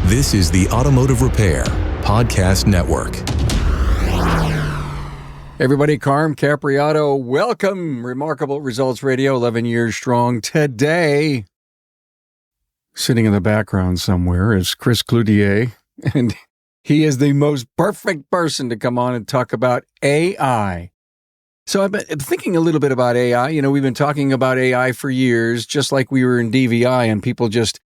This is the Automotive Repair Podcast Network. Everybody, Carm Capriato, welcome. Remarkable Results Radio, 11 years strong. Today, sitting in the background somewhere is Chris Cloutier, and he is the most perfect person to come on and talk about AI. So I've been thinking a little bit about AI. You know, we've been talking about AI for years, just like we were in DVI, and people just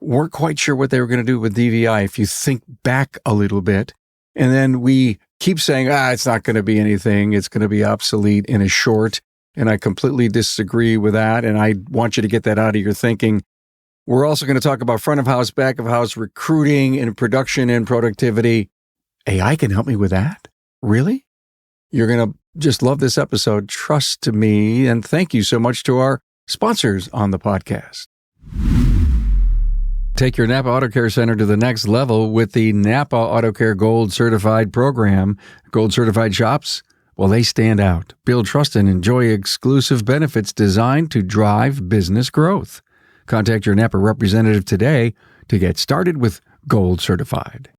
weren't quite sure what they were going to do with DVI. If you think back a little bit, and then we keep saying, it's not going to be anything. It's going to be obsolete in a short. And I completely disagree with that. And I want you to get that out of your thinking. We're also going to talk about front of house, back of house, recruiting and production and productivity. AI can help me with that? Really? You're going to just love this episode. Trust me. And thank you so much to our sponsors on the podcast. Take your NAPA Auto Care Center to the next level with the NAPA Auto Care Gold Certified program. Gold Certified shops, well, they stand out. Build trust and enjoy exclusive benefits designed to drive business growth. Contact your NAPA representative today to get started with Gold Certified.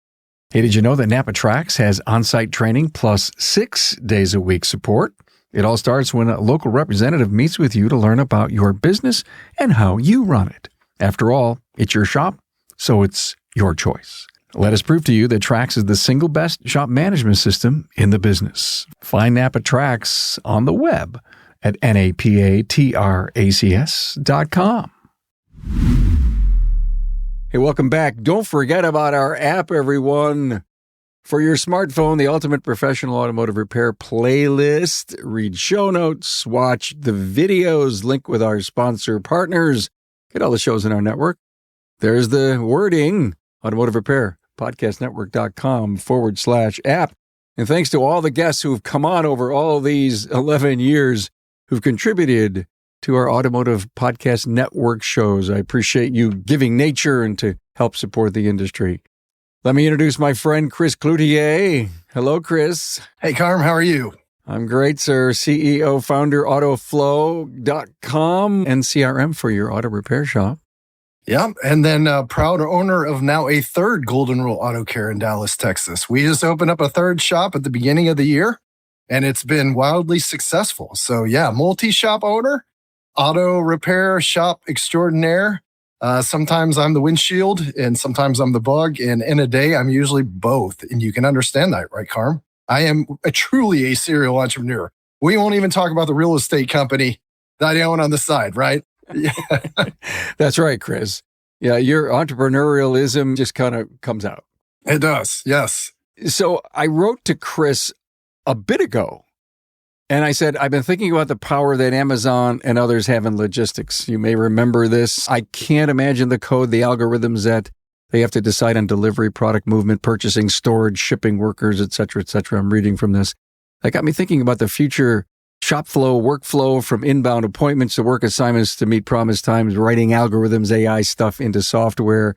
Hey, did you know that NAPA Tracks has on-site training plus 6 days a week support? It all starts when a local representative meets with you to learn about your business and how you run it. After all, it's your shop, so it's your choice. Let us prove to you that Trax is the single best shop management system in the business. Find NAPA Trax on the web at napatracs.com. Hey, welcome back. Don't forget about our app, everyone. For your smartphone, the Ultimate Professional Automotive Repair playlist. Read show notes, watch the videos, link with our sponsor partners. Get all the shows in our network. There's the wording, Automotive Repair, podcastnetwork.com/app. And thanks to all the guests who've come on over all these 11 years who've contributed to our Automotive Podcast Network shows. I appreciate you giving nature and to help support the industry. Let me introduce my friend, Chris Cloutier. Hello, Chris. Hey, Carm, how are you? I'm great, sir. CEO, founder, autoflow.com, and CRM for your auto repair shop. Yeah, and then proud owner of now a third Golden Rule Auto Care in Dallas, Texas. We just opened up a third shop at the beginning of the year, and it's been wildly successful. So yeah, multi-shop owner, auto repair shop extraordinaire. Sometimes I'm the windshield, and sometimes I'm the bug, and in a day, I'm usually both. And you can understand that, right, Carm? I am truly a serial entrepreneur. We won't even talk about the real estate company that I own on the side, right? Yeah. That's right, Chris. Yeah, your entrepreneurialism just kind of comes out. It does, yes. So I wrote to Chris a bit ago, and I said, I've been thinking about the power that Amazon and others have in logistics. You may remember this. I can't imagine the code, the algorithms that they have to decide on delivery, product movement, purchasing, storage, shipping workers, et cetera, et cetera. I'm reading from this. That got me thinking about the future shop flow, workflow, from inbound appointments to work assignments to meet promised times, writing algorithms, AI stuff into software.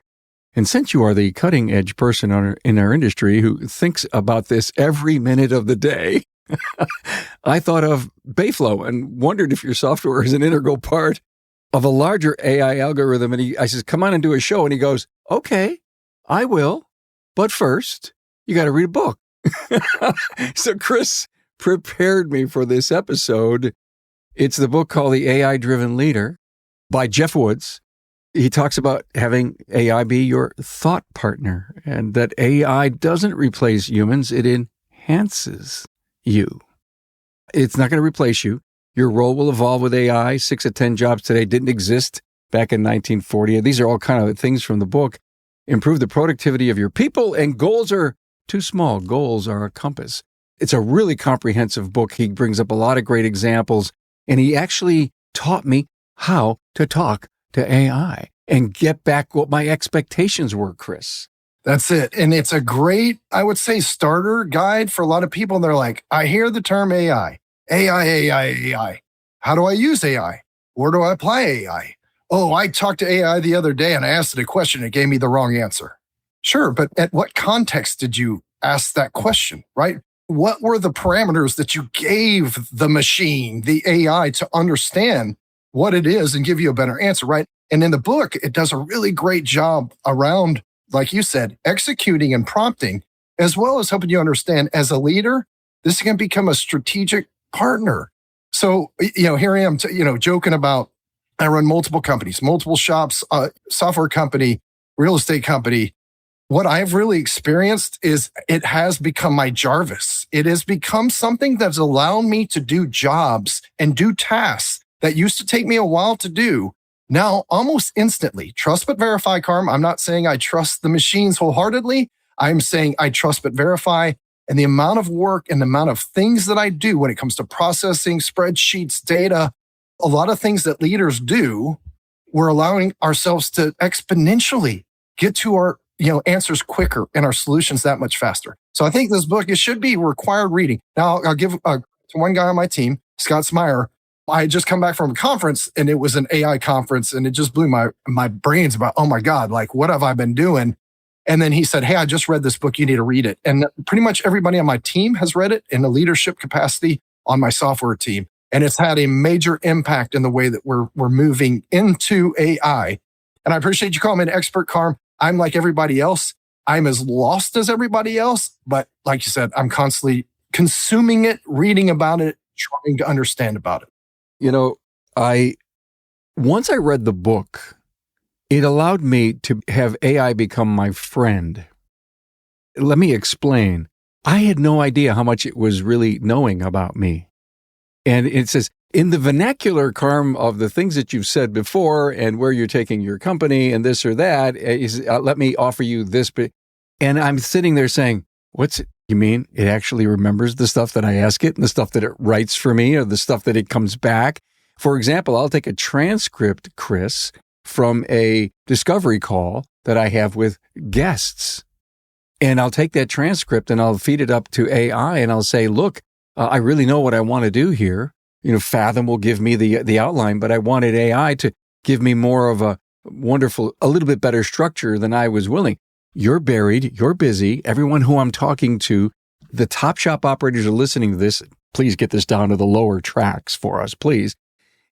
And since you are the cutting edge person in our industry who thinks about this every minute of the day, I thought of Bayflow and wondered if your software is an integral part of a larger AI algorithm. And I says, come on and do a show. And he goes, okay, I will. But first, you got to read a book. So Chris prepared me for this episode. It's the book called The AI-Driven Leader by Jeff Woods. He talks about having AI be your thought partner and that AI doesn't replace humans. It enhances you. It's not going to replace you. Your role will evolve with AI. 6 of 10 jobs today didn't exist back in 1940. These are all kind of things from the book. Improve the productivity of your people, and goals are too small. Goals are a compass. It's a really comprehensive book. He brings up a lot of great examples, and he actually taught me how to talk to AI and get back what my expectations were, Chris. That's it. And it's a great, I would say, starter guide for a lot of people. They're like, I hear the term AI. AI. How do I use AI? Where do I apply AI? Oh, I talked to AI the other day and I asked it a question. It gave me the wrong answer. Sure, but at what context did you ask that question, right? What were the parameters that you gave the machine, the AI, to understand what it is and give you a better answer, right? And in the book, it does a really great job around like you said, executing and prompting, as well as helping you understand as a leader, this can become a strategic partner. So, here I am, joking about, I run multiple companies, multiple shops, software company, real estate company. What I've really experienced is it has become my Jarvis. It has become something that's allowed me to do jobs and do tasks that used to take me a while to do. Now, almost instantly, trust but verify, Carm. I'm not saying I trust the machines wholeheartedly. I'm saying I trust but verify. And the amount of work and the amount of things that I do when it comes to processing, spreadsheets, data, a lot of things that leaders do, we're allowing ourselves to exponentially get to our answers quicker and our solutions that much faster. So I think this book, it should be required reading. Now, I'll give to one guy on my team, Scott Smyer. I had just come back from a conference, and it was an AI conference, and it just blew my brains about, oh my God, like, what have I been doing? And then he said, hey, I just read this book. You need to read it. And pretty much everybody on my team has read it in a leadership capacity on my software team. And it's had a major impact in the way that we're moving into AI. And I appreciate you calling me an expert, Carm. I'm like everybody else. I'm as lost as everybody else. But like you said, I'm constantly consuming it, reading about it, trying to understand about it. Once I read the book, it allowed me to have AI become my friend. Let me explain. I had no idea how much it was really knowing about me. And it says, in the vernacular, Carm, of the things that you've said before and where you're taking your company and this or that, let me offer you this. And I'm sitting there saying, what's it? You mean it actually remembers the stuff that I ask it and the stuff that it writes for me or the stuff that it comes back? For example, I'll take a transcript, Chris, from a discovery call that I have with guests. And I'll take that transcript and I'll feed it up to AI and I'll say, look, I really know what I want to do here. Fathom will give me the outline, but I wanted AI to give me more of a wonderful, a little bit better structure than I was willing. You're buried. You're busy. Everyone who I'm talking to, the top shop operators are listening to this. Please get this down to the lower tracks for us, please.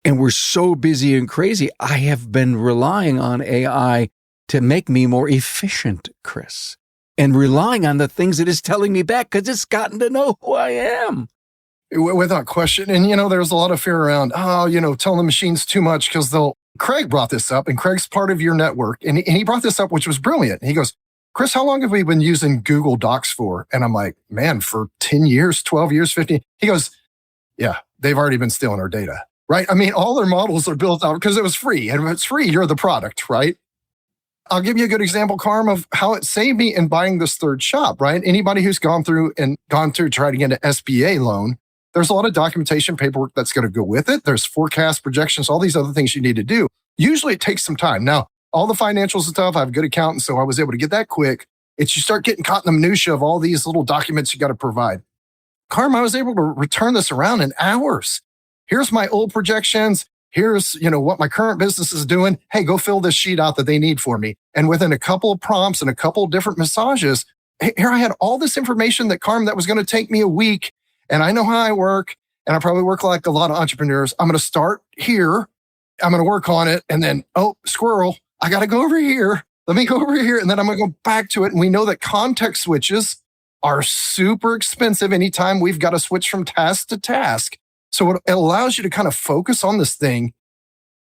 And we're so busy and crazy. I have been relying on AI to make me more efficient, Chris, and relying on the things it is telling me back because it's gotten to know who I am. Without question. And, there's a lot of fear around, telling the machines too much because Craig brought this up, and Craig's part of your network. And he brought this up, which was brilliant. He goes, Chris, how long have we been using Google Docs for? And I'm like, man, for 10 years, 12 years, 15. He goes, yeah, they've already been stealing our data, right? I mean, all their models are built out because it was free. And if it's free, you're the product, right? I'll give you a good example, Carm, of how it saved me in buying this third shop, right? Anybody who's gone through trying to get an SBA loan, there's a lot of documentation, paperwork that's going to go with it. There's forecast projections, all these other things you need to do. Usually it takes some time. Now, all the financials and stuff, I have a good accountant, so I was able to get that quick. It's you start getting caught in the minutia of all these little documents you got to provide. Carm, I was able to return this around in hours. Here's my old projections. Here's, what my current business is doing. Hey, go fill this sheet out that they need for me. And within a couple of prompts and a couple of different massages, here I had all this information that was going to take me a week. And I know how I work, and I probably work like a lot of entrepreneurs. I'm going to start here. I'm going to work on it. And then, squirrel, I got to go over here. Let me go over here. And then I'm going to go back to it. And we know that context switches are super expensive anytime we've got to switch from task to task. So it allows you to kind of focus on this thing,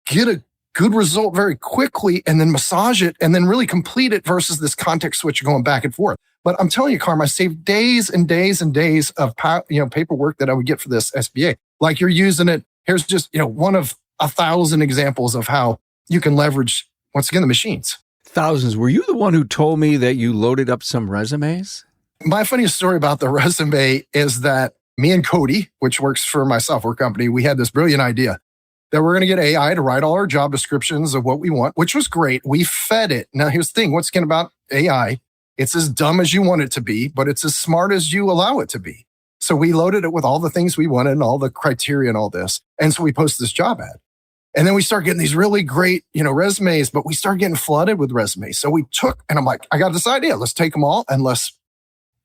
get a good result very quickly, and then massage it, and then really complete it versus this context switch going back and forth. But I'm telling you, Carm, I saved days and days and days of paperwork that I would get for this SBA. Like you're using it. Here's just one of 1,000 examples of how you can leverage, once again, the machines. Thousands. Were you the one who told me that you loaded up some resumes? My funniest story about the resume is that me and Cody, which works for my software company, we had this brilliant idea that we're going to get AI to write all our job descriptions of what we want, which was great. We fed it. Now, here's the thing. What's again about AI? It's as dumb as you want it to be, but it's as smart as you allow it to be. So we loaded it with all the things we wanted and all the criteria and all this. And so we posted this job ad. And then we start getting these really great, resumes, but we start getting flooded with resumes. So we took, and I'm like, I got this idea. Let's take them all and let's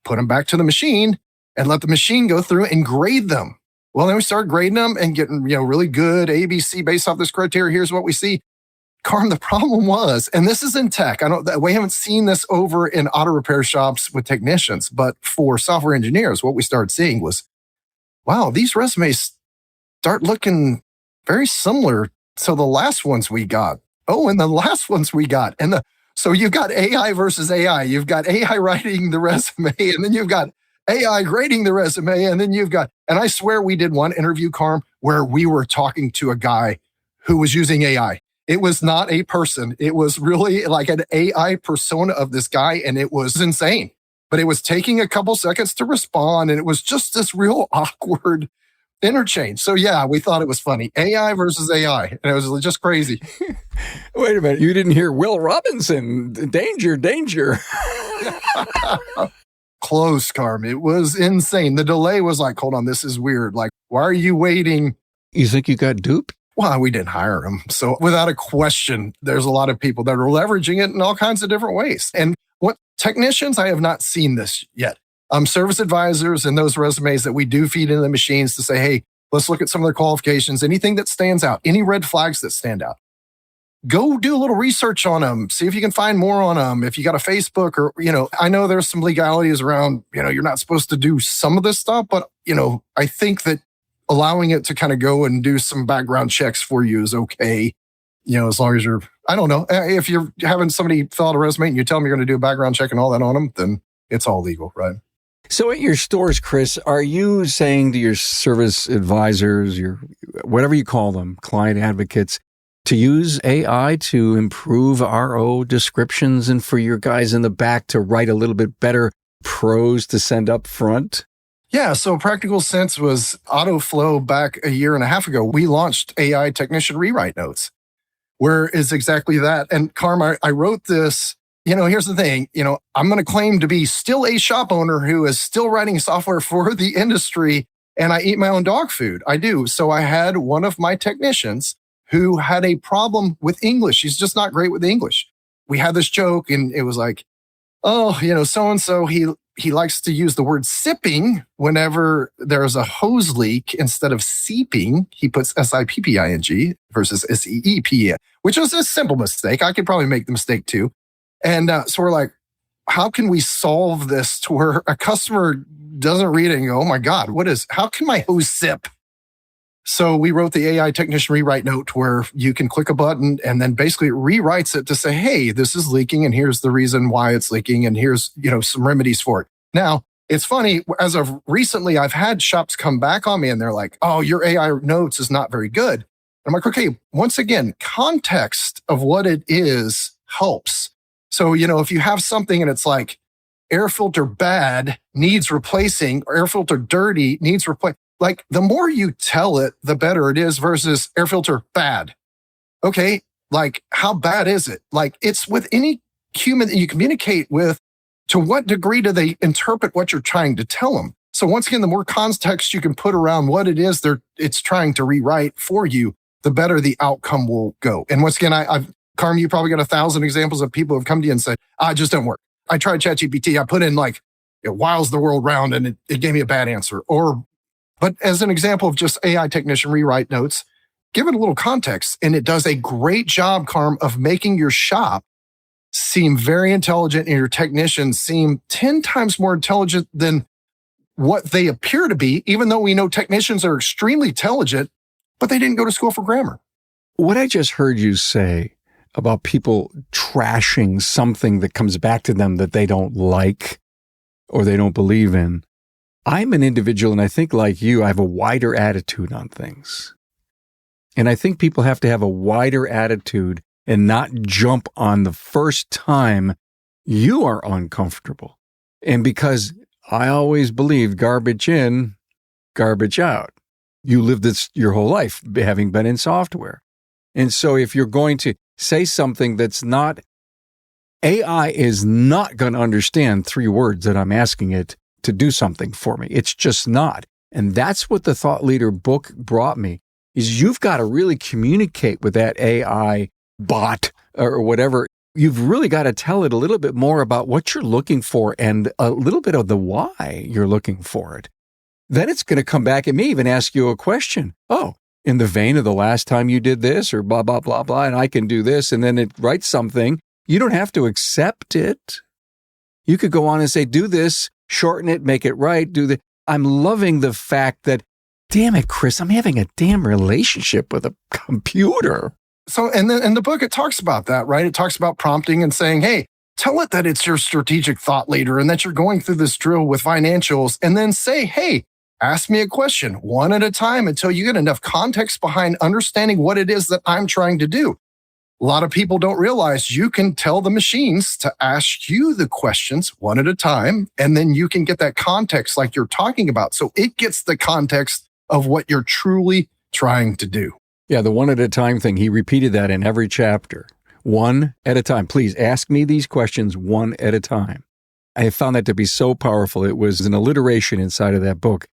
put them back to the machine and let the machine go through and grade them. Well, then we started grading them and getting, really good ABC based off this criteria. Here's what we see. Carm, the problem was, and this is in tech, we haven't seen this over in auto repair shops with technicians, but for software engineers, what we started seeing was, wow, these resumes start looking very similar to the last ones we got. Oh, and the last ones we got. So you've got AI versus AI. You've got AI writing the resume, and then you've got AI grading the resume, and then and I swear we did one interview, Carm, where we were talking to a guy who was using AI. It was not a person. It was really like an AI persona of this guy, and it was insane. But it was taking a couple seconds to respond, and it was just this real awkward interchange. So yeah, we thought it was funny. AI versus AI, and it was just crazy. Wait a minute. You didn't hear Will Robinson, danger, danger. Close, Carm. It was insane. The delay was like, hold on, this is weird. Like, why are you waiting? You think you got duped? Well, we didn't hire him. So without a question, there's a lot of people that are leveraging it in all kinds of different ways. And what technicians, I have not seen this yet. Service advisors and those resumes that we do feed into the machines to say, hey, let's look at some of their qualifications, anything that stands out, any red flags that stand out. Go do a little research on them. See if you can find more on them. If you got a Facebook or, I know there's some legalities around, you're not supposed to do some of this stuff, but, I think that allowing it to kind of go and do some background checks for you is okay. As long as I don't know, if you're having somebody fill out a resume and you tell them you're going to do a background check and all that on them, then it's all legal, right? So at your stores, Chris, are you saying to your service advisors, your whatever you call them, client advocates, to use AI to improve RO descriptions and for your guys in the back to write a little bit better prose to send up front? Yeah, so Practical Sense was AutoFlow back a year and a half ago. We launched AI Technician Rewrite Notes, where is exactly that. And Carm, I wrote this, here's the thing, I'm going to claim to be still a shop owner who is still writing software for the industry, and I eat my own dog food. I do. So I had one of my technicians who had a problem with English. He's just not great with English. We had this joke, and it was like, oh, so-and-so, he likes to use the word sipping whenever there's a hose leak. Instead of seeping, he puts S-I-P-P-I-N-G versus S-E-E-P, which is a simple mistake. I could probably make the mistake too. And so we're like, how can we solve this to where a customer doesn't read it and go, oh my God, how can my hose sip? So we wrote the AI Technician Rewrite Note where you can click a button and then basically it rewrites it to say, hey, this is leaking and here's the reason why it's leaking and here's, some remedies for it. Now, it's funny, as of recently, I've had shops come back on me and they're like, oh, your AI notes is not very good. And I'm like, okay, once again, context of what it is helps. So, if you have something and it's like air filter bad needs replacing or air filter dirty needs replacing, like the more you tell it, the better it is versus air filter bad. Okay, like how bad is it? Like it's with any human that you communicate with, to what degree do they interpret what you're trying to tell them? So once again, the more context you can put around what it is it's trying to rewrite for you, the better the outcome will go. And once again, Carm, you probably got 1,000 examples of people who have come to you and said, it just don't work. I tried ChatGPT. I put in like, it whiles the world round and it gave me a bad answer. But as an example of just AI Technician Rewrite Notes, give it a little context. And it does a great job, Carm, of making your shop seem very intelligent and your technicians seem 10 times more intelligent than what they appear to be, even though we know technicians are extremely intelligent, but they didn't go to school for grammar. What I just heard you say about people trashing something that comes back to them that they don't like or they don't believe in, I'm an individual, and I think like you, I have a wider attitude on things. And I think people have to have a wider attitude and not jump on the first time you are uncomfortable. And because I always believed garbage in, garbage out. You lived this your whole life, having been in software. And so if you're going to say something that's not, AI is not going to understand 3 words that I'm asking it to do something for me. It's just not. And that's what the Thought Leader book brought me, is you've got to really communicate with that AI bot or whatever. You've really got to tell it a little bit more about what you're looking for and a little bit of the why you're looking for it. Then it's going to come back and may even ask you a question. Oh, in the vein of the last time you did this or blah, blah, blah, blah, and I can do this. And then it writes something. You don't have to accept it. You could go on and say, do this, shorten it, make it right, I'm loving the fact that, damn it, Chris, I'm having a damn relationship with a computer. So, and then in the book, it talks about that, right? It talks about prompting and saying, hey, tell it that it's your strategic thought leader and that you're going through this drill with financials, and then say, hey, ask me a question one at a time until you get enough context behind understanding what it is that I'm trying to do. A lot of people don't realize you can tell the machines to ask you the questions one at a time, and then you can get that context like you're talking about. So it gets the context of what you're truly trying to do. Yeah, the one at a time thing, he repeated that in every chapter. One at a time. Please ask me these questions one at a time. I found that to be so powerful. It was an alliteration inside of that book.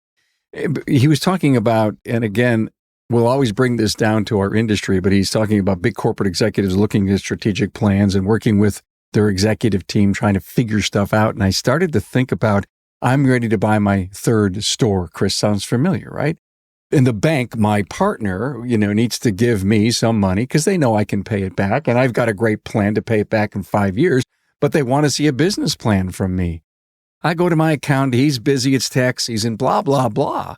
He was talking about, and again, we'll always bring this down to our industry, but he's talking about big corporate executives looking at strategic plans and working with their executive team, trying to figure stuff out. And I started to think about, I'm ready to buy my third store. Chris, sounds familiar, right? In the bank, my partner, needs to give me some money because they know I can pay it back. And I've got a great plan to pay it back in 5 years, but they want to see a business plan from me. I go to my accountant, he's busy, it's tax season, blah, blah, blah.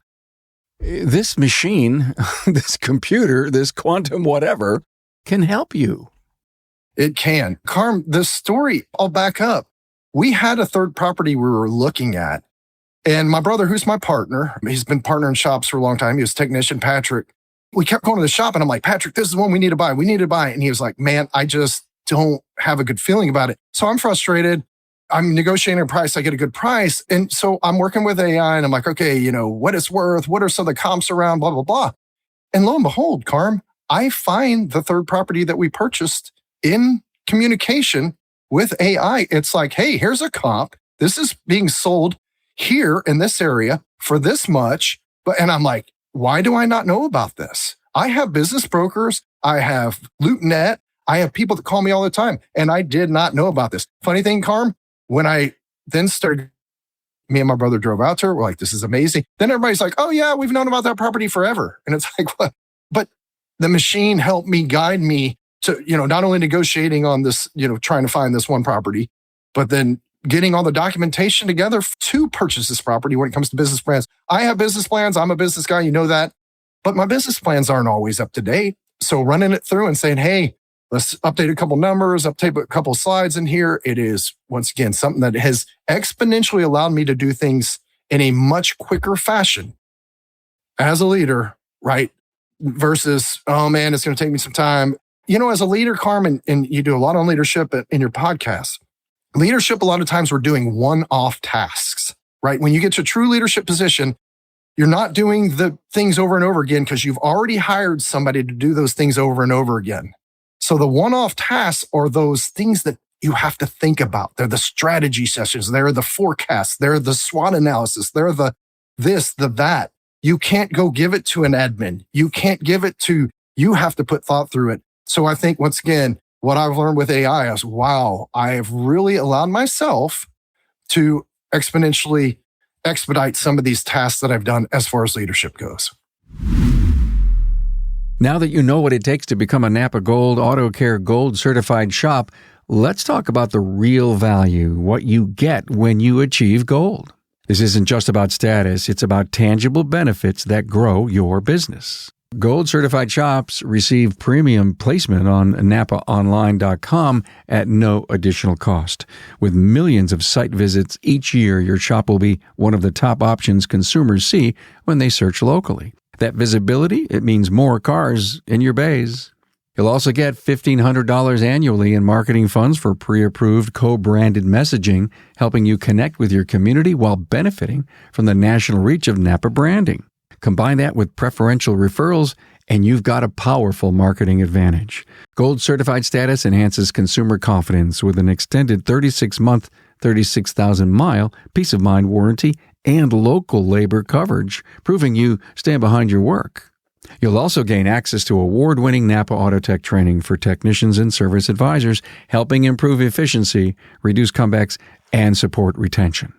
This machine, this computer, this quantum whatever can help you. It can. Carm, the story, I'll back up. We had a third property we were looking at. And my brother, who's my partner, he's been partner in shops for a long time. He was technician, Patrick. We kept going to the shop and I'm like, Patrick, this is the one we need to buy. We need to buy it. And he was like, man, I just don't have a good feeling about it. So I'm frustrated. I'm negotiating a price. I get a good price. And so I'm working with AI and I'm like, okay, what it's worth? What are some of the comps around? Blah, blah, blah. And lo and behold, Carm, I find the third property that we purchased in communication with AI. It's like, hey, here's a comp. This is being sold here in this area for this much. And I'm like, why do I not know about this? I have business brokers. I have LootNet. I have people that call me all the time. And I did not know about this. Funny thing, Carm, when I then started, me and my brother drove out to her. We're like, this is amazing. Then everybody's like, oh yeah, we've known about that property forever. And it's like, what? But the machine helped me guide me to, not only negotiating on this, trying to find this one property, but then getting all the documentation together to purchase this property when it comes to business plans. I have business plans. I'm a business guy. You know that. But my business plans aren't always up to date. So running it through and saying, hey, let's update a couple numbers, update a couple slides in here. It is, once again, something that has exponentially allowed me to do things in a much quicker fashion as a leader, right? Versus, oh man, it's going to take me some time. As a leader, Carmen, and you do a lot on leadership in your podcast. Leadership, a lot of times we're doing one-off tasks, right? When you get to a true leadership position, you're not doing the things over and over again because you've already hired somebody to do those things over and over again. So the one-off tasks are those things that you have to think about. They're the strategy sessions. They're the forecasts. They're the SWOT analysis. They're the this, the that. You can't go give it to an admin. You can't give it to, you have to put thought through it. So I think, once again, what I've learned with AI is, wow, I have really allowed myself to exponentially expedite some of these tasks that I've done as far as leadership goes. Now that you know what it takes to become a NAPA Gold Auto Care Gold certified shop, let's talk about the real value, what you get when you achieve gold. This isn't just about status, it's about tangible benefits that grow your business. Gold certified shops receive premium placement on NAPAonline.com at no additional cost. With millions of site visits each year, your shop will be one of the top options consumers see when they search locally. That visibility, it means more cars in your bays. You'll also get $1,500 annually in marketing funds for pre-approved, co-branded messaging, helping you connect with your community while benefiting from the national reach of NAPA branding. Combine that with preferential referrals, and you've got a powerful marketing advantage. Gold certified status enhances consumer confidence with an extended 36-month, 36,000-mile peace of mind warranty and local labor coverage, proving you stand behind your work. You'll also gain access to award-winning NAPA Autotech training for technicians and service advisors, helping improve efficiency, reduce comebacks, and support retention.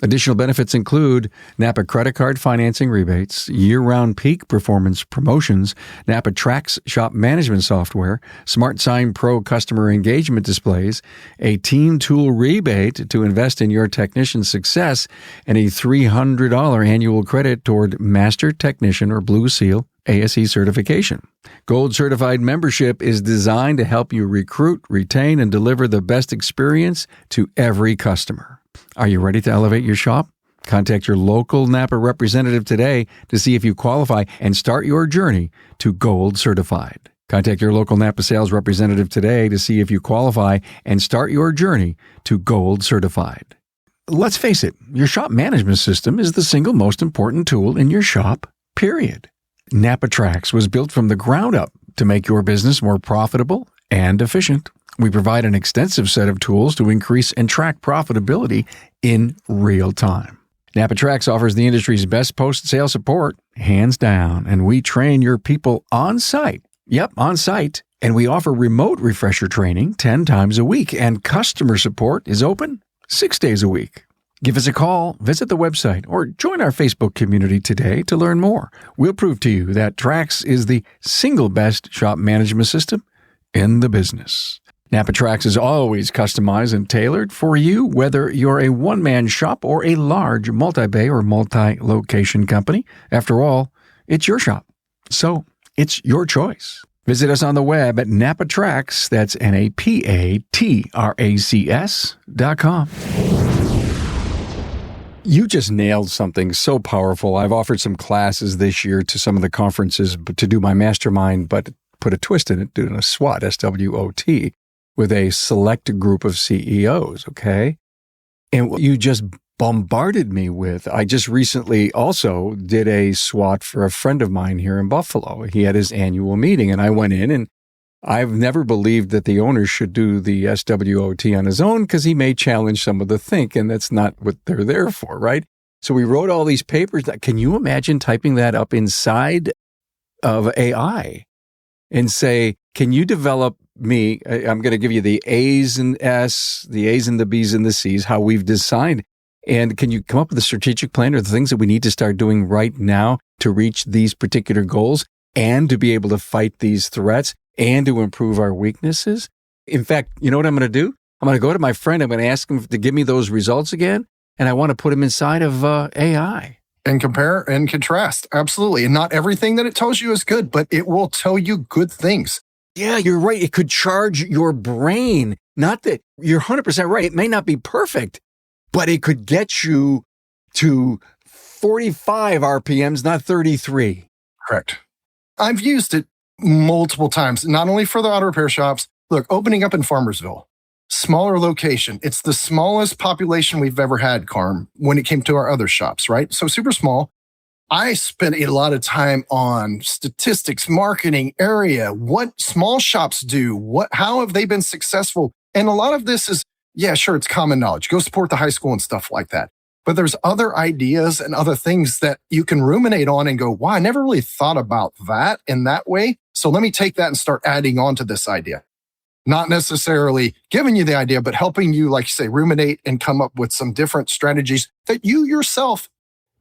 Additional benefits include NAPA credit card financing rebates, year-round peak performance promotions, NAPA Tracks shop management software, Smart Sign Pro customer engagement displays, a team tool rebate to invest in your technician's success, and a $300 annual credit toward Master Technician or Blue Seal ASE certification. Gold Certified membership is designed to help you recruit, retain, and deliver the best experience to every customer. Are you ready to elevate your shop? Contact your local NAPA representative today to see if you qualify and start your journey to Gold Certified. Contact your local NAPA sales representative today to see if you qualify and start your journey to Gold Certified. Let's face it, your shop management system is the single most important tool in your shop, period. NAPA Tracks was built from the ground up to make your business more profitable and efficient. We provide an extensive set of tools to increase and track profitability in real time. NAPA Tracks offers the industry's best post-sale support, hands down, and we train your people on site. Yep, on site. And we offer remote refresher training 10 times a week, and customer support is open 6 days a week. Give us a call, visit the website, or join our Facebook community today to learn more. We'll prove to you that Tracks is the single best shop management system in the business. NAPA Tracks is always customized and tailored for you, whether you're a one-man shop or a large multi-bay or multi-location company. After all, it's your shop, so it's your choice. Visit us on the web at NAPA Tracks, that's NAPATRACS.com. You just nailed something so powerful. I've offered some classes this year to some of the conferences to do my mastermind, but put a twist in it, doing a SWOT, SWOT, with a select group of CEOs, okay? And what you just bombarded me with, I just recently also did a SWOT for a friend of mine here in Buffalo. He had his annual meeting, and I went in, and I've never believed that the owner should do the SWOT on his own because he may challenge some of the think, and that's not what they're there for, right? So we wrote all these papers. Can you imagine typing that up inside of AI and say, can you develop me? I'm going to give you the A's and S, the A's and the B's and the C's, how we've designed. And can you come up with a strategic plan or the things that we need to start doing right now to reach these particular goals and to be able to fight these threats and to improve our weaknesses? In fact, you know what I'm going to do? I'm going to go to my friend. I'm going to ask him to give me those results again. And I want to put them inside of AI. And compare and contrast. Absolutely. And not everything that it tells you is good, but it will tell you good things. Yeah, you're right. It could charge your brain. Not that you're 100% right. It may not be perfect, but it could get you to 45 RPMs, not 33. Correct. I've used it multiple times, not only for the auto repair shops. Look, opening up in Farmersville, smaller location. It's the smallest population we've ever had, Carm, when it came to our other shops, right? So super small. I spent a lot of time on statistics, marketing area, what small shops do, how have they been successful? And a lot of this is, yeah, sure, it's common knowledge. Go support the high school and stuff like that. But there's other ideas and other things that you can ruminate on and go, wow, I never really thought about that in that way. So let me take that and start adding on to this idea. Not necessarily giving you the idea, but helping you, like you say, ruminate and come up with some different strategies that you yourself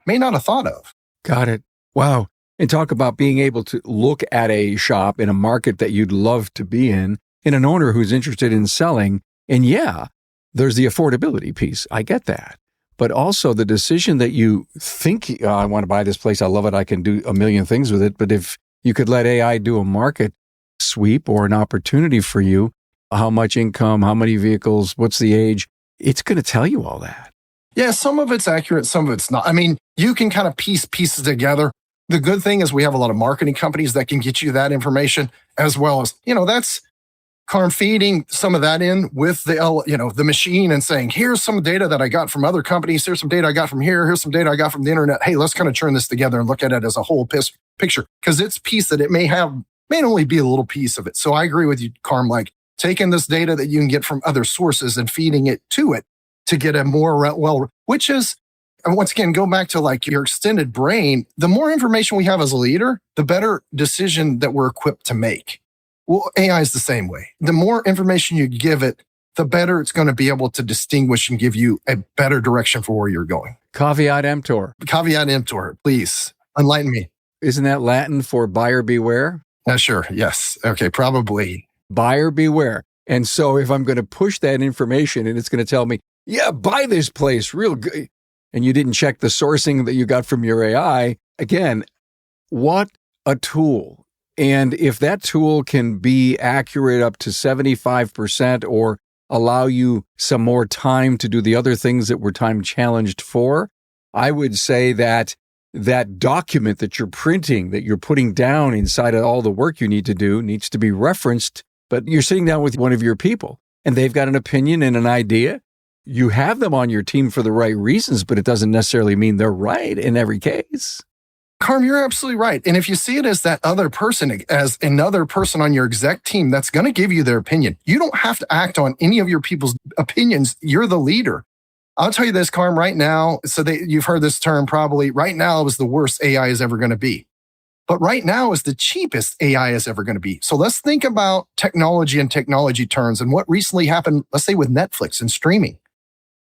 may not have thought of. Got it. Wow. And talk about being able to look at a shop in a market that you'd love to be in, and an owner who's interested in selling. And yeah, there's the affordability piece. I get that. But also the decision that you think, I want to buy this place. I love it. I can do a million things with it. But if you could let AI do a market sweep or an opportunity for you, how much income, how many vehicles, what's the age, it's going to tell you all that. Yeah, some of it's accurate, some of it's not. I mean, you can kind of piece pieces together. The good thing is we have a lot of marketing companies that can get you that information, as well as, that's Carm feeding some of that in with the machine and saying, here's some data that I got from other companies. Here's some data I got from here. Here's some data I got from the internet. Hey, let's kind of turn this together and look at it as a whole picture, because it's piece that it may only be a little piece of it. So I agree with you, Carm, like taking this data that you can get from other sources and feeding it to get a more which is, and once again, go back to like your extended brain. The more information we have as a leader, the better decision that we're equipped to make. Well, AI is the same way. The more information you give it, the better it's going to be able to distinguish and give you a better direction for where you're going. Caveat emptor. Caveat emptor, please enlighten me. Isn't that Latin for buyer beware? Sure. Yes. Okay. Probably. Buyer beware. And so if I'm going to push that information and it's going to tell me, yeah, buy this place real good, and you didn't check the sourcing that you got from your AI, again, what a tool. And if that tool can be accurate up to 75% or allow you some more time to do the other things that we're time challenged for, I would say that that document that you're printing, that you're putting down inside of all the work you need to do needs to be referenced, but you're sitting down with one of your people and they've got an opinion and an idea. You have them on your team for the right reasons, but it doesn't necessarily mean they're right in every case. Carm, you're absolutely right. And if you see it as that other person, as another person on your exec team, that's going to give you their opinion. You don't have to act on any of your people's opinions. You're the leader. I'll tell you this, Carm, right now. So you've heard this term probably. Right now is the worst AI is ever going to be. But right now is the cheapest AI is ever going to be. So let's think about technology and technology terms and what recently happened, let's say with Netflix and streaming.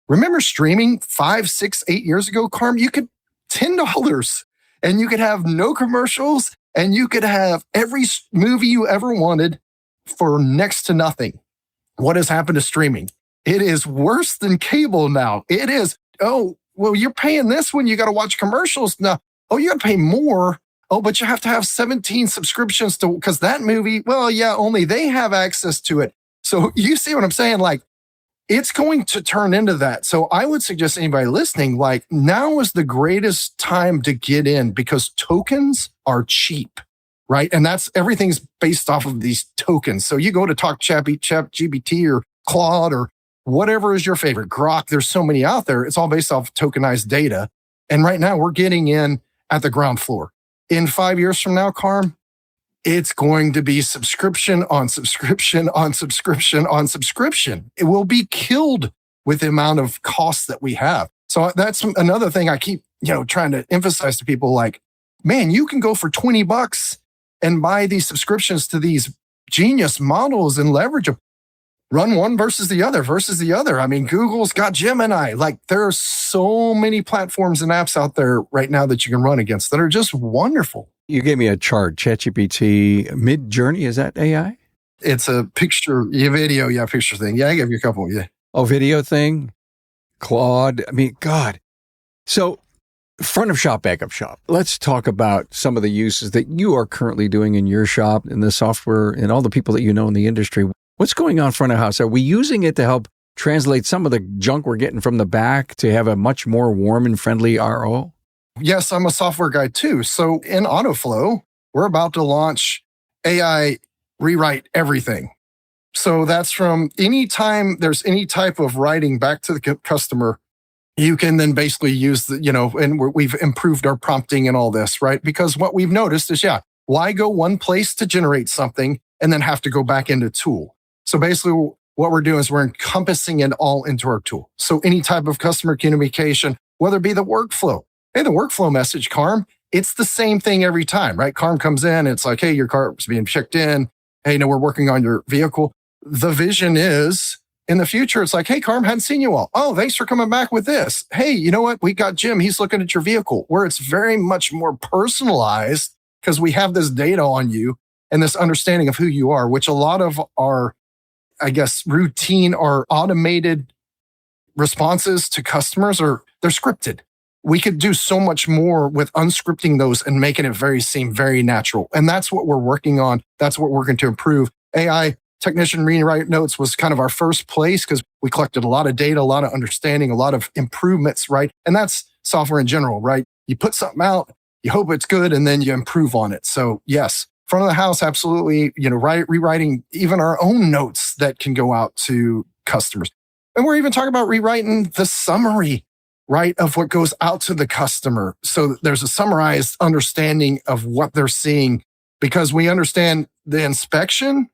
Remember streaming 5, 6, 8 years ago, Carm? You could $10 and you could have no commercials and you could have every movie you ever wanted for next to nothing. What has happened to streaming? It is worse than cable now. It is, oh, well, you're paying this when you got to watch commercials now. Oh, you got to pay more. Oh, but you have to have 17 subscriptions to, because that movie, well, yeah, only they have access to it. So you see what I'm saying? Like, it's going to turn into that. So I would suggest anybody listening, like, now is the greatest time to get in because tokens are cheap, right? And that's, everything's based off of these tokens. So you go to talk ChatGPT or Claude or whatever is your favorite, Grok, there's so many out there. It's all based off tokenized data. And right now we're getting in at the ground floor. In 5 years from now, Carm, it's going to be subscription on subscription on subscription on subscription. It will be killed with the amount of costs that we have. So that's another thing I keep, trying to emphasize to people, like, man, you can go for $20 and buy these subscriptions to these genius models and leverage them. Run one versus the other. I mean, Google's got Gemini. Like, there are so many platforms and apps out there right now that you can run against that are just wonderful. You gave me a chart, ChatGPT, Mid-Journey, is that AI? It's a picture, video, picture thing. Yeah, I gave you a couple, yeah. Oh, video thing? Claude, I mean, God. So, front of shop, back of shop. Let's talk about some of the uses that you are currently doing in your shop and the software and all the people that you know in the industry. What's going on front of house? Are we using it to help translate some of the junk we're getting from the back to have a much more warm and friendly RO? Yes, I'm a software guy too. So in AutoFlow, we're about to launch AI rewrite everything. So that's from any time there's any type of writing back to the customer, you can then basically use and we've improved our prompting and all this, right? Because what we've noticed is, why go one place to generate something and then have to go back into tool? So basically what we're doing is we're encompassing it all into our tool. So any type of customer communication, whether it be the workflow. Hey, the workflow message, Carm, it's the same thing every time, right? Carm comes in, it's like, hey, your car is being checked in. Hey, we're working on your vehicle. The vision is in the future, it's like, hey, Carm, hadn't seen you all. Oh, thanks for coming back with this. Hey, you know what? We got Jim. He's looking at your vehicle, where it's very much more personalized because we have this data on you and this understanding of who you are, which a lot of our, I guess, routine or automated responses to customers they're scripted. We could do so much more with unscripting those and making it seem very natural. And that's what we're working on. That's what we're going to improve. AI technician rewrite notes was kind of our first place because we collected a lot of data, a lot of understanding, a lot of improvements, right? And that's software in general, right? You put something out, you hope it's good, and then you improve on it. So yes, front of the house, absolutely, rewriting even our own notes that can go out to customers. And we're even talking about rewriting the summary, right, of what goes out to the customer. So there's a summarized understanding of what they're seeing, because we understand the inspection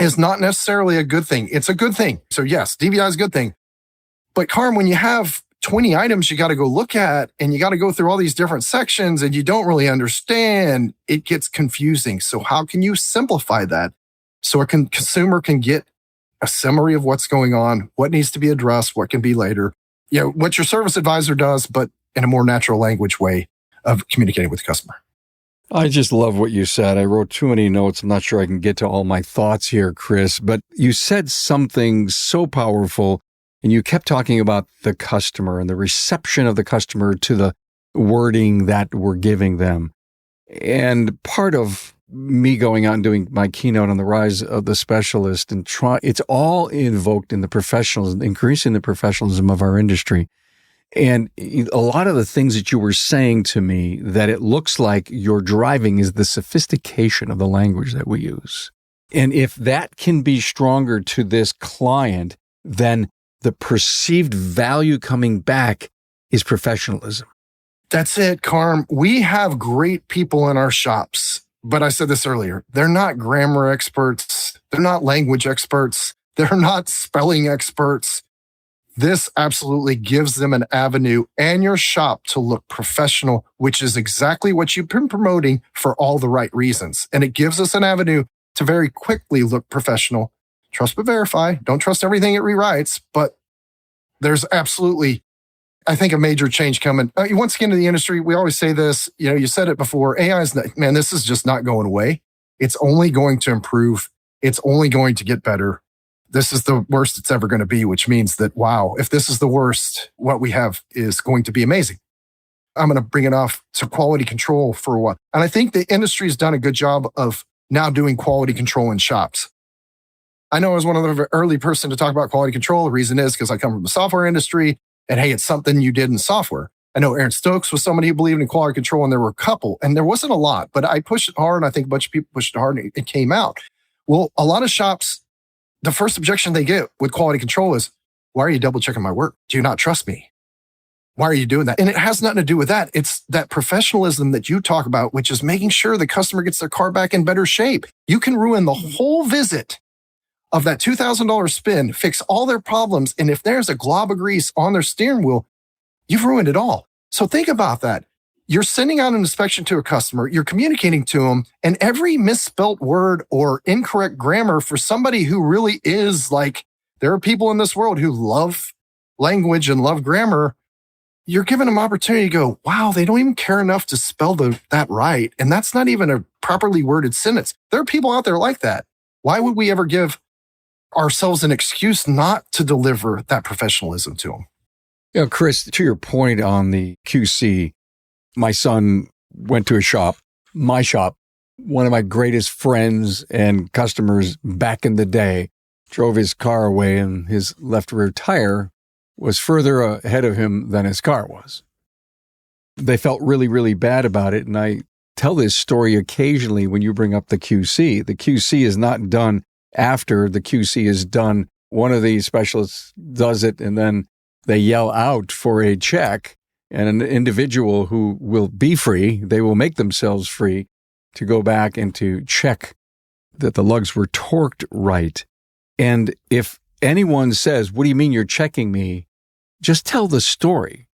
is not necessarily a good thing. It's a good thing. So yes, DVI is a good thing. But Carm, when you have 20 items you got to go look at and you got to go through all these different sections and you don't really understand, it gets confusing. So how can you simplify that so a consumer can get a summary of what's going on, what needs to be addressed, what can be later. What your service advisor does, but in a more natural language way of communicating with the customer. I just love what you said. I wrote too many notes. I'm not sure I can get to all my thoughts here, Chris, but you said something so powerful, and you kept talking about the customer and the reception of the customer to the wording that we're giving them. And part of me going out and doing my keynote on the rise of the specialist and it's all invoked in the professionalism, increasing the professionalism of our industry. And a lot of the things that you were saying to me that it looks like you're driving is the sophistication of the language that we use. And if that can be stronger to this client, then the perceived value coming back is professionalism. That's it, Carm. We have great people in our shops. But I said this earlier, they're not grammar experts. They're not language experts. They're not spelling experts. This absolutely gives them an avenue and your shop to look professional, which is exactly what you've been promoting for all the right reasons. And it gives us an avenue to very quickly look professional. Trust but verify. Don't trust everything it rewrites, but there's absolutely, I think, a major change coming. Once again, in the industry, we always say this, you said it before, AI is, this is just not going away. It's only going to improve. It's only going to get better. This is the worst it's ever going to be, which means that, wow, if this is the worst, what we have is going to be amazing. I'm going to bring it off to quality control for a while. And I think the industry has done a good job of now doing quality control in shops. I know I was one of the early person to talk about quality control. The reason is because I come from the software industry. And hey, it's something you did in software. I know Aaron Stokes was somebody who believed in quality control, and there were a couple, and there wasn't a lot, but I pushed it hard. And I think a bunch of people pushed it hard, and it came out. Well, a lot of shops, the first objection they get with quality control is, why are you double checking my work? Do you not trust me? Why are you doing that? And it has nothing to do with that. It's that professionalism that you talk about, which is making sure the customer gets their car back in better shape. You can ruin the whole visit of that $2,000 spin, fix all their problems. And if there's a glob of grease on their steering wheel, you've ruined it all. So think about that. You're sending out an inspection to a customer, you're communicating to them, and every misspelt word or incorrect grammar for somebody who really is like, there are people in this world who love language and love grammar. You're giving them opportunity to go, wow, they don't even care enough to spell that right. And that's not even a properly worded sentence. There are people out there like that. Why would we ever give ourselves an excuse not to deliver that professionalism to them? Chris, to your point on the QC, my son went to a shop, my shop, one of my greatest friends and customers back in the day, drove his car away and his left rear tire was further ahead of him than his car was. They felt really, really bad about it. And I tell this story occasionally when you bring up the QC. The QC is not done after the QC is done. One of the specialists does it, and then they yell out for a check, and an individual who will be free, they will make themselves free to go back and to check that the lugs were torqued right. And if anyone says, what do you mean you're checking me? Just tell the story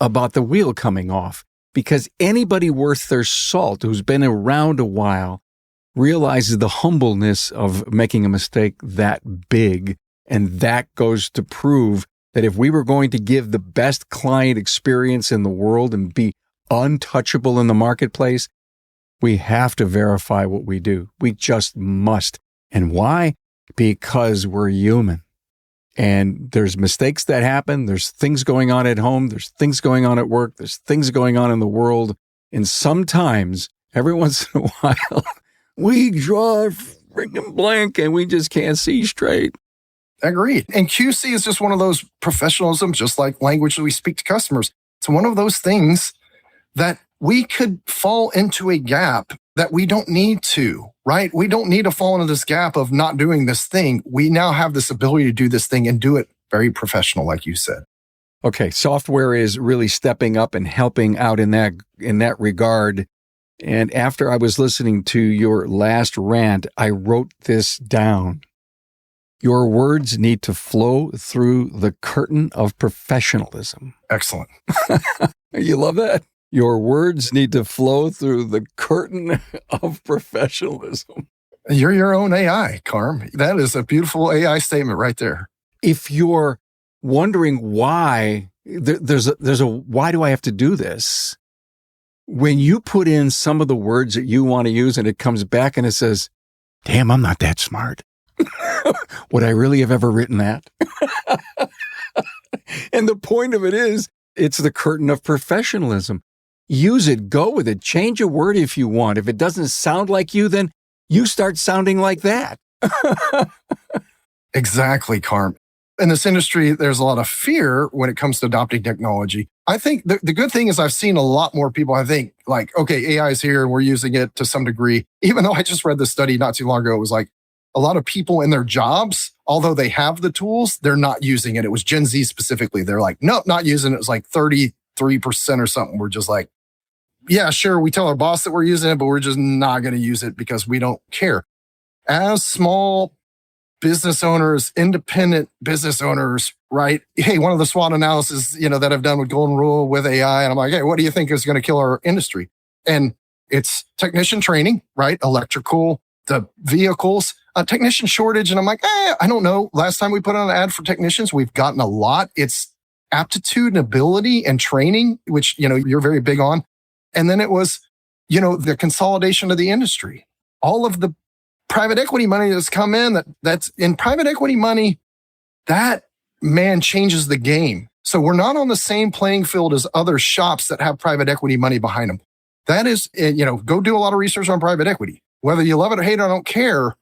about the wheel coming off, because anybody worth their salt who's been around a while realizes the humbleness of making a mistake that big. And that goes to prove that if we were going to give the best client experience in the world and be untouchable in the marketplace, we have to verify what we do. We just must. And why? Because we're human. And there's mistakes that happen. There's things going on at home. There's things going on at work. There's things going on in the world. And sometimes, every once in a while, we draw a freaking blank and we just can't see straight. Agreed. And QC is just one of those professionalism, just like language that we speak to customers. It's one of those things that we could fall into a gap that we don't need to, right? We don't need to fall into this gap of not doing this thing. We now have this ability to do this thing and do it very professional, like you said. Okay, software is really stepping up and helping out in that regard. And after I was listening to your last rant, I wrote this down. Your words need to flow through the curtain of professionalism. Excellent. You love that? Your words need to flow through the curtain of professionalism. You're your own AI, Carm. That is a beautiful AI statement right there. If you're wondering why, there's a why do I have to do this? When you put in some of the words that you want to use and it comes back and it says, damn, I'm not that smart. Would I really have ever written that? And the point of it is, it's the curtain of professionalism. Use it, go with it, change a word if you want. If it doesn't sound like you, then you start sounding like that. Exactly, Carm. In this industry, there's a lot of fear when it comes to adopting technology. I think the good thing is I've seen a lot more people, I think, like, okay, AI is here and we're using it to some degree. Even though I just read this study not too long ago, it was like a lot of people in their jobs, although they have the tools, they're not using it. It was Gen Z specifically. They're like, nope, not using it. It was like 33% or something. We're just like, yeah, sure, we tell our boss that we're using it, but we're just not going to use it because we don't care. As small business owners, independent business owners, right? Hey, one of the SWOT analyses, that I've done with Golden Rule with AI, and I'm like, hey, what do you think is going to kill our industry? And it's technician training, right? Electrical, the vehicles, technician shortage. And I'm like, I don't know. Last time we put on an ad for technicians, we've gotten a lot. It's aptitude and ability and training, which, you're very big on. And then it was, the consolidation of the industry. All of the private equity money that's come in, that's in private equity money, that, man, changes the game. So we're not on the same playing field as other shops that have private equity money behind them. That is, go do a lot of research on private equity. Whether you love it or hate it, I don't care.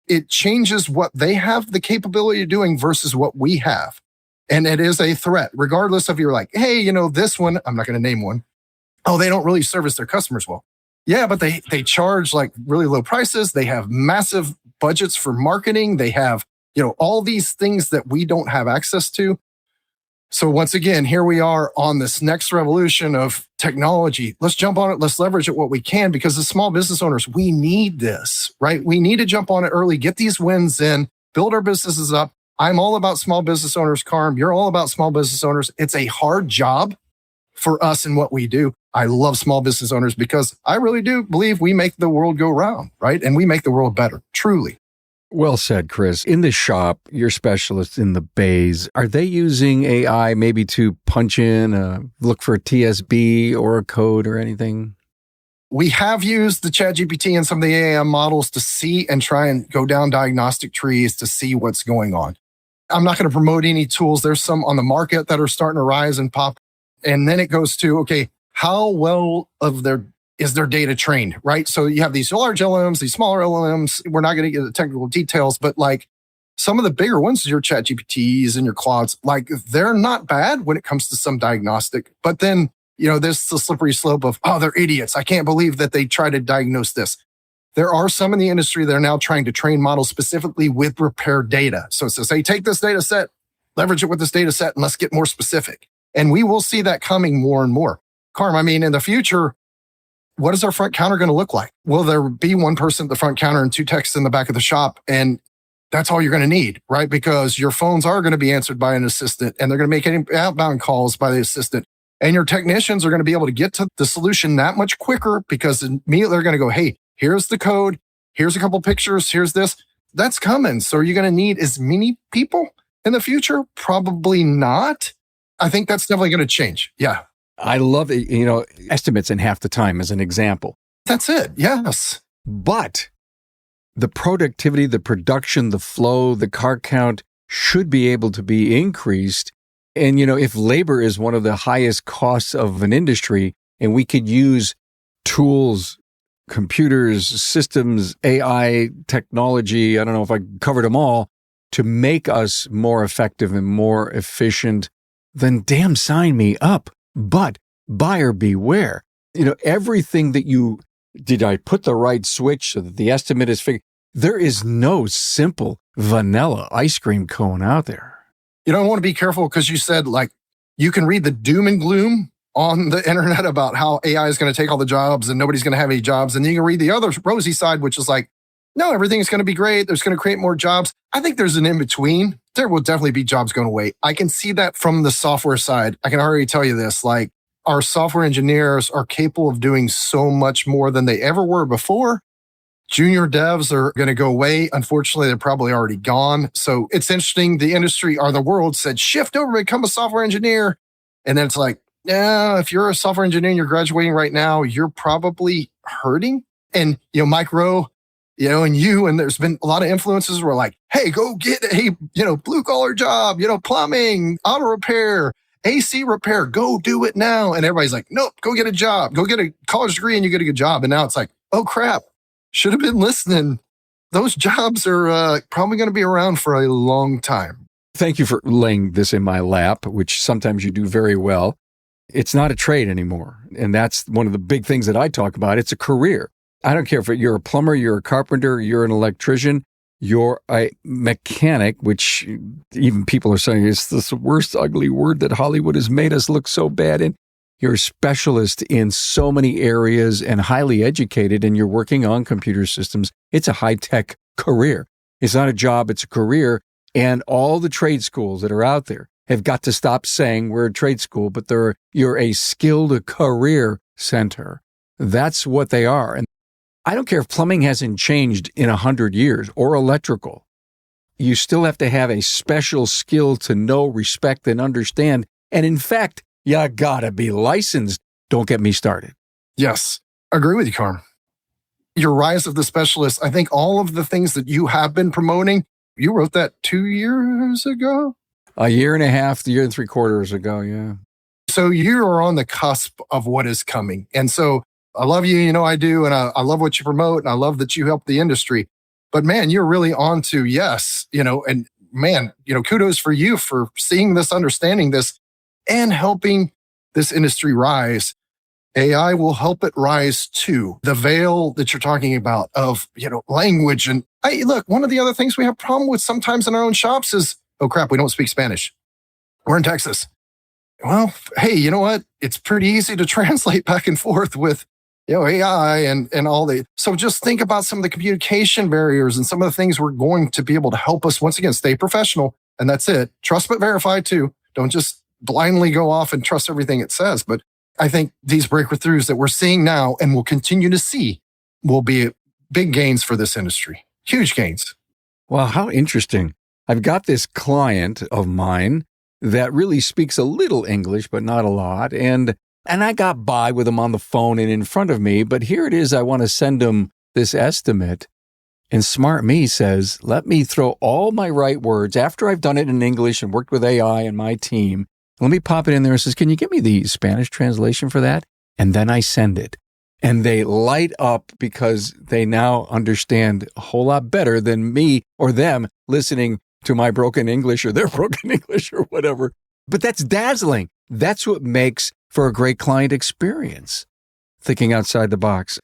It changes what they have the capability of doing versus what we have. And it is a threat, regardless if you're like, hey, this one, I'm not going to name one. Oh, they don't really service their customers well. Yeah, but they charge like really low prices. They have massive budgets for marketing. They have, all these things that we don't have access to. So once again, here we are on this next revolution of technology. Let's jump on it. Let's leverage it what we can, because as small business owners, we need this, right? We need to jump on it early, get these wins in, build our businesses up. I'm all about small business owners, Carm. You're all about small business owners. It's a hard job for us in what we do. I love small business owners because I really do believe we make the world go round, right? And we make the world better, truly. Well said, Chris. In the shop, your specialists in the bays, are they using AI maybe to punch in, look for a TSB or a code or anything? We have used the ChatGPT and some of the AI models to see and try and go down diagnostic trees to see what's going on. I'm not going to promote any tools. There's some on the market that are starting to rise and pop. And then it goes to, okay, how well is their data trained, right? So you have these large LLMs, these smaller LLMs. We're not going to get the technical details, but like some of the bigger ones, your ChatGPTs and your Claudes, like they're not bad when it comes to some diagnostic. But then, there's the slippery slope of, oh, they're idiots. I can't believe that they try to diagnose this. There are some in the industry that are now trying to train models specifically with repair data. So it says, hey, take this data set, leverage it with this data set, and let's get more specific. And we will see that coming more and more. Carm, in the future, what is our front counter going to look like? Will there be one person at the front counter and two techs in the back of the shop? And that's all you're going to need, right? Because your phones are going to be answered by an assistant, and they're going to make any outbound calls by the assistant. And your technicians are going to be able to get to the solution that much quicker, because immediately they're going to go, hey, here's the code. Here's a couple pictures. Here's this. That's coming. So are you going to need as many people in the future? Probably not. I think that's definitely going to change. Yeah. I love it. Estimates in half the time as an example. That's it. Yes. But the productivity, the production, the flow, the car count should be able to be increased. And, if labor is one of the highest costs of an industry, and we could use tools, computers, systems, AI, technology, I don't know if I covered them all, to make us more effective and more efficient, then damn, sign me up. But buyer beware. Everything that did I put the right switch so that the estimate is figured? There is no simple vanilla ice cream cone out there. I want to be careful because you said you can read the doom and gloom on the internet about how AI is going to take all the jobs and nobody's going to have any jobs. And then you can read the other rosy side, which is like, no, everything's going to be great. There's going to create more jobs. I think there's an in-between. There will definitely be jobs going away. I can see that from the software side. I can already tell you this, our software engineers are capable of doing so much more than they ever were before. Junior devs are going to go away. Unfortunately, they're probably already gone. So it's interesting. The industry or the world said, shift over, become a software engineer. And then it's like, yeah, if you're a software engineer and you're graduating right now, you're probably hurting. And, Mike Rowe, and there's been a lot of influencers who are like, hey, go get a, blue collar job, plumbing, auto repair, AC repair, go do it now. And everybody's like, nope, go get a job, go get a college degree and you get a good job. And now it's like, oh crap, should have been listening. Those jobs are probably going to be around for a long time. Thank you for laying this in my lap, which sometimes you do very well. It's not a trade anymore. And that's one of the big things that I talk about. It's a career. I don't care if you're a plumber, you're a carpenter, you're an electrician, you're a mechanic, which even people are saying is this worst ugly word that Hollywood has made us look so bad in. You're a specialist in so many areas and highly educated, and you're working on computer systems. It's a high-tech career. It's not a job, it's a career. And all the trade schools that are out there have got to stop saying we're a trade school, but you're a skilled career center. That's what they are. And I don't care if plumbing hasn't changed in 100 years or electrical. You still have to have a special skill to know, respect, and understand. And in fact, you gotta be licensed. Don't get me started. Yes, I agree with you, Carm. Your rise of the specialist, I think all of the things that you have been promoting, you wrote that 2 years ago? A year and a half, year and 3/4 ago, yeah. So you are on the cusp of what is coming. And so I love you, I do, and I love what you promote, and I love that you help the industry. But man, you're really on to yes, and man, kudos for you for seeing this, understanding this, and helping this industry rise. AI will help it rise too. The veil that you're talking about of, language. And look, one of the other things we have a problem with sometimes in our own shops is, oh crap, we don't speak Spanish. We're in Texas. Well, hey, you know what? It's pretty easy to translate back and forth with AI and all the. So just think about some of the communication barriers and some of the things we're going to be able to help us, once again, stay professional. And that's it. Trust but verify too. Don't just blindly go off and trust everything it says. But I think these breakthroughs that we're seeing now and will continue to see will be big gains for this industry. Huge gains. Well, how interesting. I've got this client of mine that really speaks a little English, but not a lot. And I got by with him on the phone and in front of me, but here it is. I want to send him this estimate. And smart me says, let me throw all my right words after I've done it in English and worked with AI and my team. Let me pop it in there and says, can you give me the Spanish translation for that? And then I send it. And they light up because they now understand a whole lot better than me or them listening to my broken English or their broken English or whatever. But that's dazzling. That's what makes for a great client experience, thinking outside the box.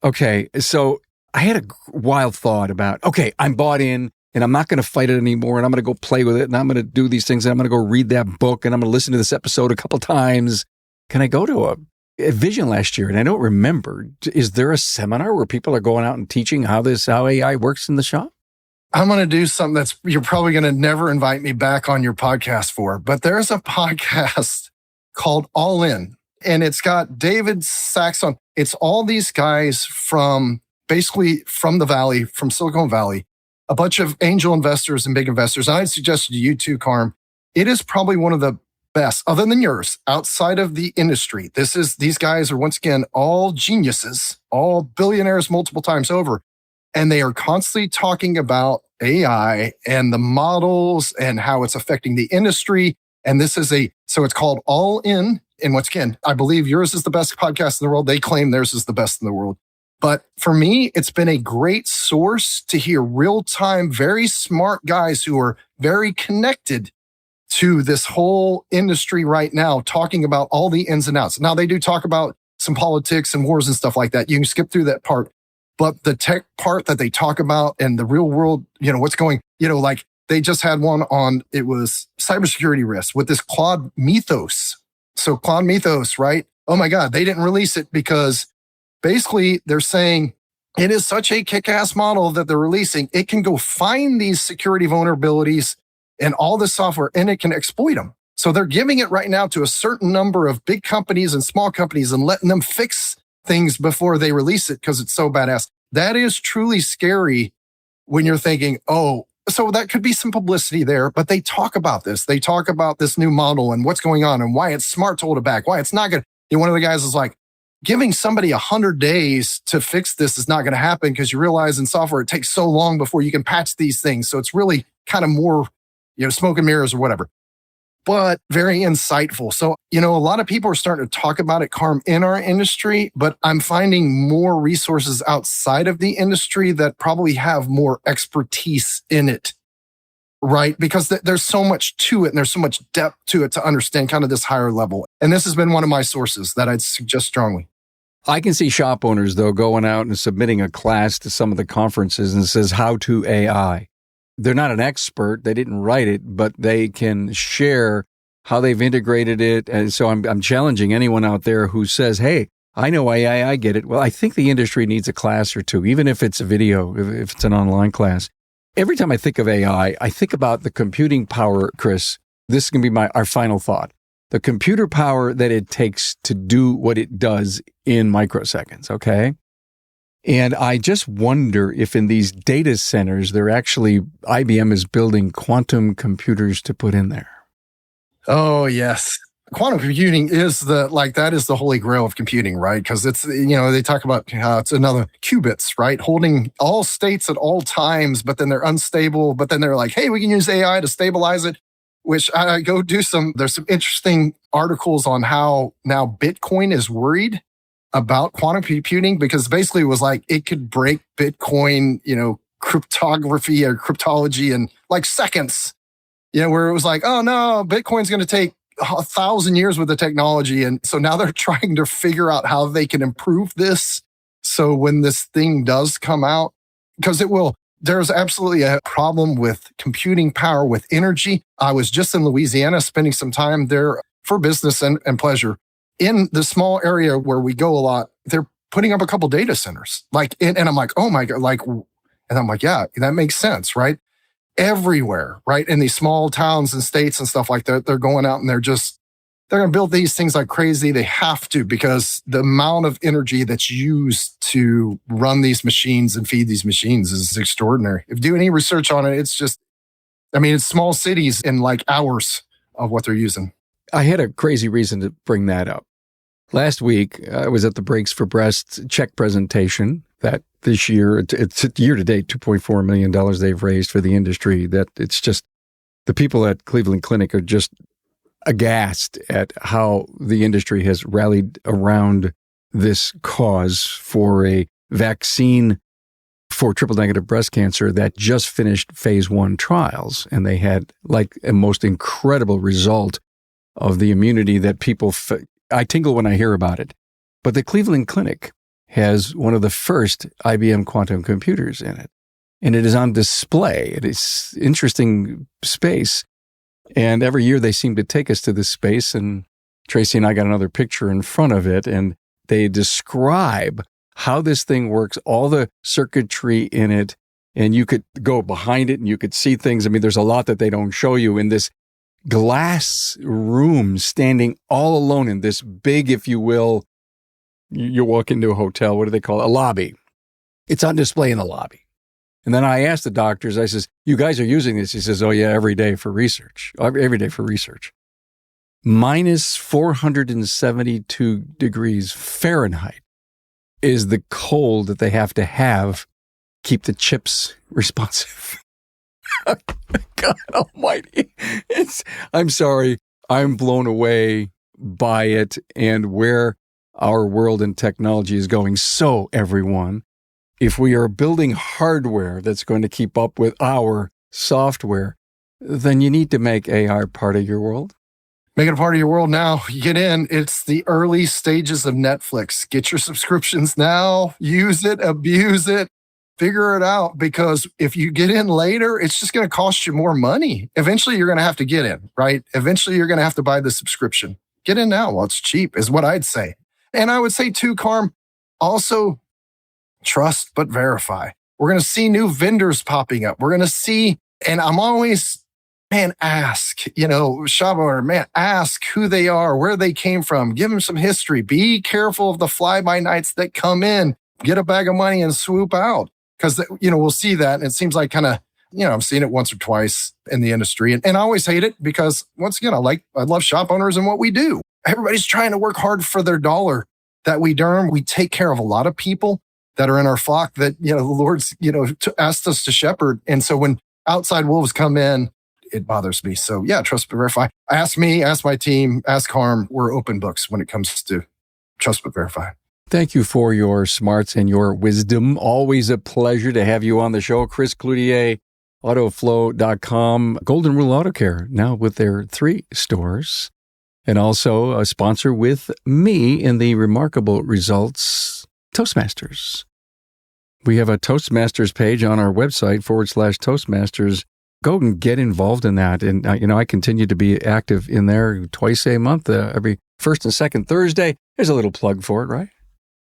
Okay, so I had a wild thought about, okay, I'm bought in and I'm not going to fight it anymore and I'm going to go play with it and I'm going to do these things and I'm going to go read that book and I'm going to listen to this episode a couple times. Can I go to a Vision last year? And I don't remember. Is there a seminar where people are going out and teaching how AI works in the shop? I'm going to do something you're probably going to never invite me back on your podcast for, but there's a podcast called All In, and it's got David Saxon. It's all these guys basically from the Valley, from Silicon Valley, a bunch of angel investors and big investors. And I'd suggest to you too, Carm, it is probably one of the best, other than yours, outside of the industry. These guys are once again all geniuses, all billionaires multiple times over. And they are constantly talking about AI and the models and how it's affecting the industry. And so it's called All In. And once again, I believe yours is the best podcast in the world. They claim theirs is the best in the world. But for me, it's been a great source to hear real-time, very smart guys who are very connected to this whole industry right now, talking about all the ins and outs. Now, they do talk about some politics and wars and stuff like that. You can skip through that part. But the tech part that they talk about and the real world, what's going, like they just had one on, it was cybersecurity risks with this Claude Mythos. So Claude Mythos, right? Oh my God, they didn't release it because basically they're saying it is such a kick-ass model that they're releasing. It can go find these security vulnerabilities and all the software and it can exploit them. So they're giving it right now to a certain number of big companies and small companies and letting them fix things before they release it because it's so badass. that is truly scary when you're thinking, oh, so that could be some publicity there, but they talk about this. They talk about this new model and what's going on and why it's smart to hold it back, why it's not good. One of the guys is like, giving somebody 100 days to fix this is not going to happen because you realize in software it takes so long before you can patch these things. So it's really kind of more, smoke and mirrors or whatever, but very insightful. So, a lot of people are starting to talk about it, Carm, in our industry, but I'm finding more resources outside of the industry that probably have more expertise in it, right? Because there's so much to it and there's so much depth to it to understand kind of this higher level. And this has been one of my sources that I'd suggest strongly. I can see shop owners, though, going out and submitting a class to some of the conferences and says, how to AI. They're not an expert. They didn't write it, but they can share how they've integrated it. And so I'm challenging anyone out there who says, hey, I know AI, I get it. Well, I think the industry needs a class or two, even if it's a video, if it's an online class. Every time I think of AI, I think about the computing power, Chris. This is going to be our final thought. The computer power that it takes to do what it does in microseconds, okay? And I just wonder if in these data centers, IBM is building quantum computers to put in there. Oh, yes. Quantum computing is that is the holy grail of computing, right? Because it's, they talk about it's another qubits, right? Holding all states at all times, but then they're unstable. But then they're like, hey, we can use AI to stabilize it, which I go do there's some interesting articles on how now Bitcoin is worried about quantum computing because basically it was like it could break Bitcoin, cryptography or cryptology in like seconds, where it was like, oh no, Bitcoin's going to take 1,000 years with the technology. And so now they're trying to figure out how they can improve this. So when this thing does come out, because there's absolutely a problem with computing power, with energy. I was just in Louisiana spending some time there for business and pleasure. In the small area where we go a lot, they're putting up a couple data centers. And I'm like, oh my God, and I'm like, yeah, that makes sense, right? Everywhere, right? In these small towns and states and stuff like that, they're going out and they're going to build these things like crazy. They have to, because the amount of energy that's used to run these machines and feed these machines is extraordinary. If you do any research on it, it's small cities in like hours of what they're using. I had a crazy reason to bring that up. Last week, I was at the Breaks for Breast check presentation that this year, it's year to date, $2.4 million they've raised for the industry. That it's just, the people at Cleveland Clinic are just aghast at how the industry has rallied around this cause for a vaccine for triple negative breast cancer that just finished phase 1 trials. And they had like a most incredible result of the immunity that people, I tingle when I hear about it. But the Cleveland Clinic has one of the first IBM quantum computers in it. And it is on display. It is interesting space. And every year they seem to take us to this space. And Tracy and I got another picture in front of it. And they describe how this thing works, all the circuitry in it. And you could go behind it and you could see things. I mean, there's a lot that they don't show you in this glass room, standing all alone in this big, if you will, you walk into a hotel, what do they call it? A lobby. It's on display in the lobby. And then I asked the doctors, I says, you guys are using this? He says, oh yeah, every day for research. Every day for research. Minus 472 degrees Fahrenheit is the cold that they have to keep the chips responsive. God almighty. I'm sorry. I'm blown away by it and where our world and technology is going. So everyone, if we are building hardware that's going to keep up with our software, then you need to make AI part of your world. Make it a part of your world now. You get in. It's the early stages of Netflix. Get your subscriptions now. Use it, abuse it. Figure it out, because if you get in later, it's just going to cost you more money. Eventually, you're going to have to get in, right? Eventually, you're going to have to buy the subscription. Get in now while it's cheap is what I'd say. And I would say too, Carm, also trust but verify. We're going to see new vendors popping up. We're going to see, and I'm always, ask, shop owner, ask who they are, where they came from, give them some history. Be careful of the fly-by-nights that come in get a bag of money and swoop out. Because, we'll see that. And it seems like kind of, I've seen it once or twice in the industry. And I always hate it because, once again, I love shop owners and what we do. Everybody's trying to work hard for their dollar that we earn. We take care of a lot of people that are in our flock that, the Lord's, asked us to shepherd. And so when outside wolves come in, it bothers me. So yeah, trust but verify. Ask me, ask my team, ask Harm. We're open books when it comes to trust but verify. Thank you for your smarts and your wisdom. Always a pleasure to have you on the show. Chris Cloutier, autoflow.com, Golden Rule Auto Care, now with their 3 stores. And also a sponsor with me in the Remarkable Results Toastmasters. We have a Toastmasters page on our website, /Toastmasters. Go and get involved in that. And, I continue to be active in there twice a month, every first and second Thursday. There's a little plug for it, right?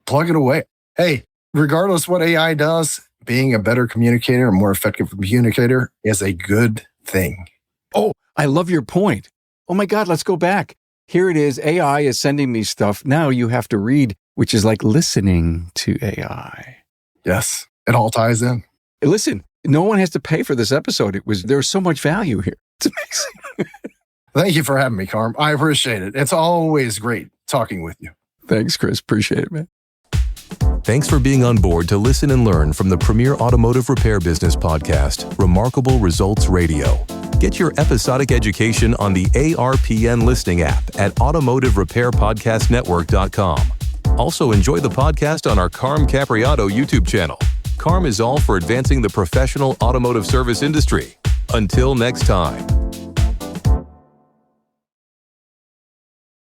Plug it away. Hey, regardless what AI does, being a better communicator, a more effective communicator is a good thing. Oh, I love your point. Oh my God, let's go back. Here it is. AI is sending me stuff. Now you have to read, which is like listening to AI. Yes, it all ties in. Listen, no one has to pay for this episode. There's so much value here. It's amazing. Thank you for having me, Carm. I appreciate it. It's always great talking with you. Thanks, Chris. Appreciate it, man. Thanks for being on board to listen and learn from the premier automotive repair business podcast, Remarkable Results Radio. Get your episodic education on the ARPN listening app at automotiverepairpodcastnetwork.com. Also enjoy the podcast on our Carm Capriato YouTube channel. Carm is all for advancing the professional automotive service industry. Until next time.